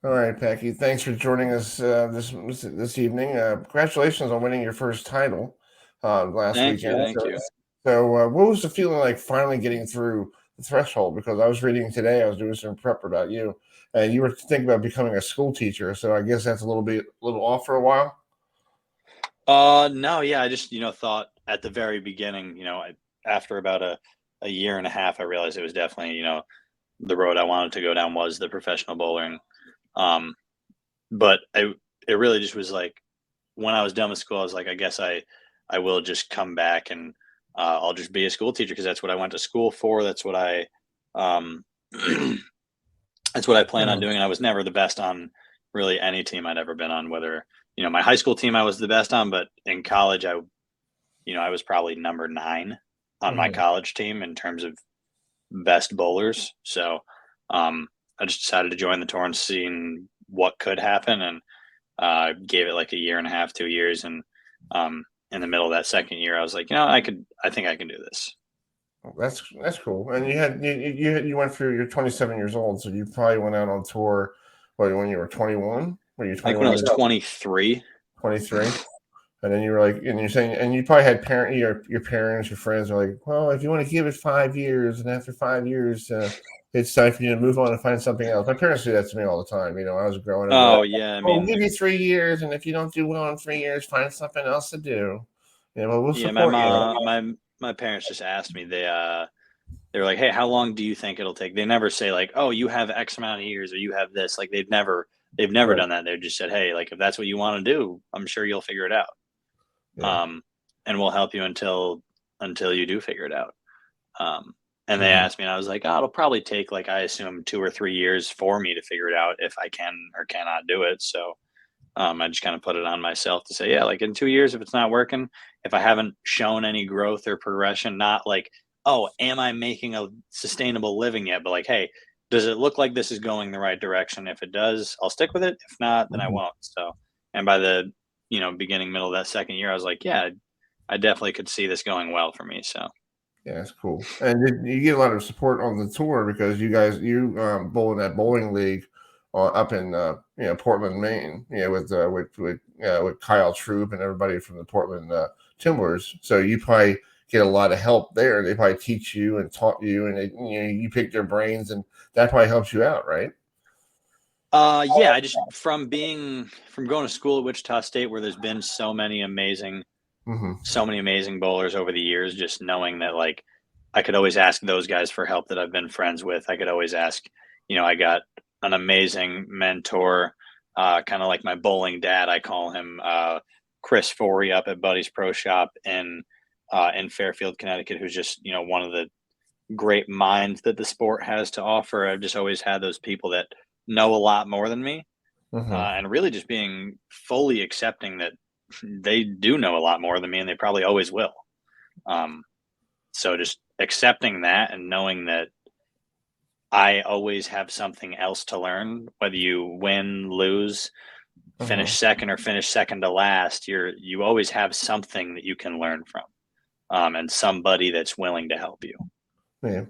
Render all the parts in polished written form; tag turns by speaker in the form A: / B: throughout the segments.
A: All right, Packy. Thanks for joining us this evening. Congratulations on winning your first title last
B: Thank you,
A: weekend.
B: thank you.
A: What was the feeling like finally getting through the threshold? Because I was reading today, I was doing some prep about you, and you were thinking about becoming a school teacher. So I guess that's a little off for a while.
B: No, yeah, I just, thought at the very beginning, after about a year and a half, I realized it was definitely, the road I wanted to go down was the professional bowling. Um, but it really just was like when I was done with school, I was like, I guess I will just come back and I'll just be a school teacher because that's what I went to school for. That's what um, that's what I plan on
A: Mhm.
B: doing. And I was never the best on really any team I'd ever been on, whether, my high school team I was the best on, but in college, I was probably number 9 on my
A: Mhm.
B: college team in terms of best bowlers. So I just decided to join the tour and seeing what could happen, and gave it like a year and a half, 2 years, and in the middle of that second year, I was like, I think I can do this.
A: That's cool. And you went through. You're 27 years old, so you probably went out on tour. What, when you were 21? Were you
B: I think when
A: 21
B: I
A: years
B: was
A: old?
B: 23.
A: 23. And then you were like, and you're saying, and you probably had your parents, your friends are like, well, if you want to give it 5 years, and after 5 years, it's time for you to move on and find something else. My parents do that to me all the time. I was growing up, they're like,
B: Oh yeah, I
A: oh, we'll
B: mean,
A: give you 3 years, and if you don't do well in 3 years, find something else to do. Well, we'll
B: yeah, my
A: support you.
B: mom, my parents just asked me. They were like, "Hey, how long do you think it'll take?" They never say like, "Oh, you have X amount of years or you have this." Like they've never
A: Right.
B: done that. They just said, "Hey, like if that's what you want to do, I'm sure you'll figure it out."
A: Yeah.
B: Um, and we'll help you until you do figure it out. Um, and they
A: Mhm.
B: asked me, and I was like, "Oh, it'll probably take like I assume 2 or 3 years for me to figure it out if I can or cannot do it." So I just kind of put it on myself to say, yeah, like in 2 years, if it's not working, if I haven't shown any growth or progression, not like, oh, am I making a sustainable living yet? But like, hey, does it look like this is going the right direction? If it does, I'll stick with it. If not, then I
A: Mhm.
B: won't. So, and by the, beginning, middle of that second year, I was like, yeah, I definitely could see this going well for me. So,
A: Yeah, that's cool. And you get a lot of support on the tour because you bowl in that bowling league up in Portland, Maine. With Kyle Troop and everybody from the Portland Timberers. So you probably get a lot of help there. They probably teach you and taught you, and you pick their brains, and that probably helps you out, right?
B: yeah, I just from going to school at Wichita State, where there's been
A: Hmm.
B: so many amazing bowlers over the years, just knowing that like I could always ask those guys for help that I've been friends with. I could always ask, I got an amazing mentor, kind of like my bowling dad, I call him, Chris Forey up at Buddy's Pro Shop in Fairfield, Connecticut, who's just, one of the great minds that the sport has to offer. I've just always had those people that know a lot more than me,
A: Hmm.
B: and really just being fully accepting that they do know a lot more than me and they probably always will. Um, so just accepting that and knowing that I always have something else to learn, whether you win, lose, finish
A: Hmm.
B: second or finish second to last, you always have something that you can learn from, and somebody that's willing to help you.
A: Yeah.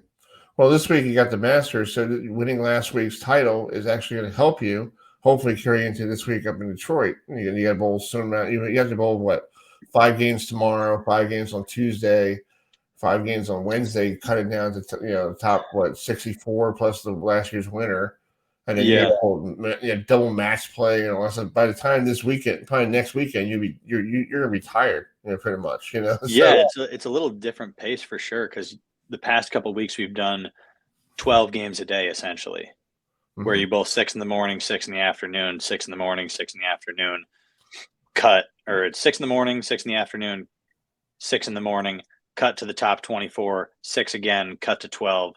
A: Well, this week you got the Masters, so winning last week's title is actually going to help you. Hopefully, carry into this week up in Detroit. You got to bowl soon. You have to bowl what, 5 games tomorrow, 5 games on Tuesday, 5 games on Wednesday. Cut it down to the top, what, 64 plus the last year's winner, and then you got
B: Yeah.
A: to bowl, double match play. So by the time this weekend, probably next weekend, you're gonna be tired. Pretty much.
B: Yeah,
A: So.
B: it's a little different pace for sure because the past couple of weeks we've done 12 games a day essentially, where
A: Mhm.
B: you bowl 6 in the morning, 6 in the afternoon, 6 in the morning, 6 in the afternoon, cut, or it's 6 in the morning, 6 in the afternoon, 6 in the morning, cut to the top 24, 6 again, cut to 12,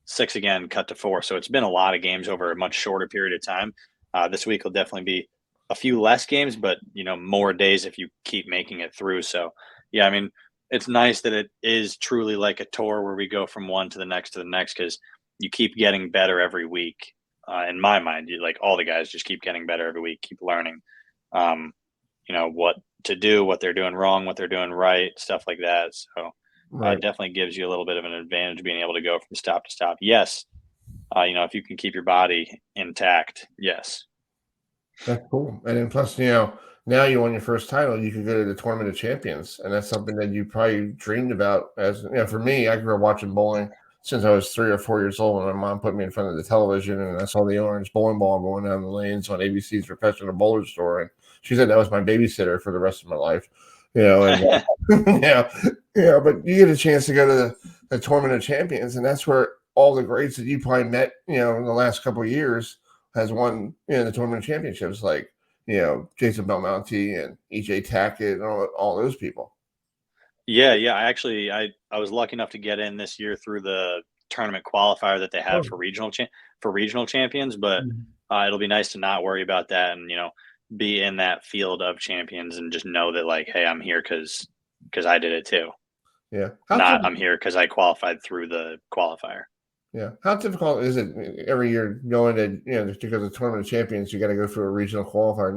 B: 6 again, cut to 4. So it's been a lot of games over a much shorter period of time. This week will definitely be a few less games, but more days if you keep making it through. So yeah, I mean, it's nice that it is truly like a tour where we go from one to the next because you keep getting better every week. In my mind, like all the guys just keep getting better every week, keep learning. Um, what to do, what they're doing wrong, what they're doing right, stuff like that. So it
A: Right.
B: definitely gives you a little bit of an advantage being able to go from stop to stop. Yes, If you can keep your body intact, yes.
A: That's cool. And then plus, now you won your first title, you could go to the Tournament of Champions, and that's something that you probably dreamed about. As for me, I grew up watching bowling since I was 3 or 4 years old, and my mom put me in front of the television, and I saw the orange bowling ball going down the lanes on ABC's Professional Bowler Store, and she said that was my babysitter for the rest of my life. And but you get a chance to go to the Tournament of Champions, and that's where all the greats that you probably met, in the last couple of years has won, the tournament championships, like, Jason Belmonte and EJ Tackett and all those people.
B: Yeah, I was lucky enough to get in this year through the tournament qualifier that they have for regional champions, but it'll be nice to not worry about that and be in that field of champions and just know that, like, hey, I'm here because I did it too.
A: Yeah.
B: I'm here because I qualified through the qualifier.
A: Yeah. How difficult is it every year going to, just because of tournament of champions, you got to go through a regional qualifier?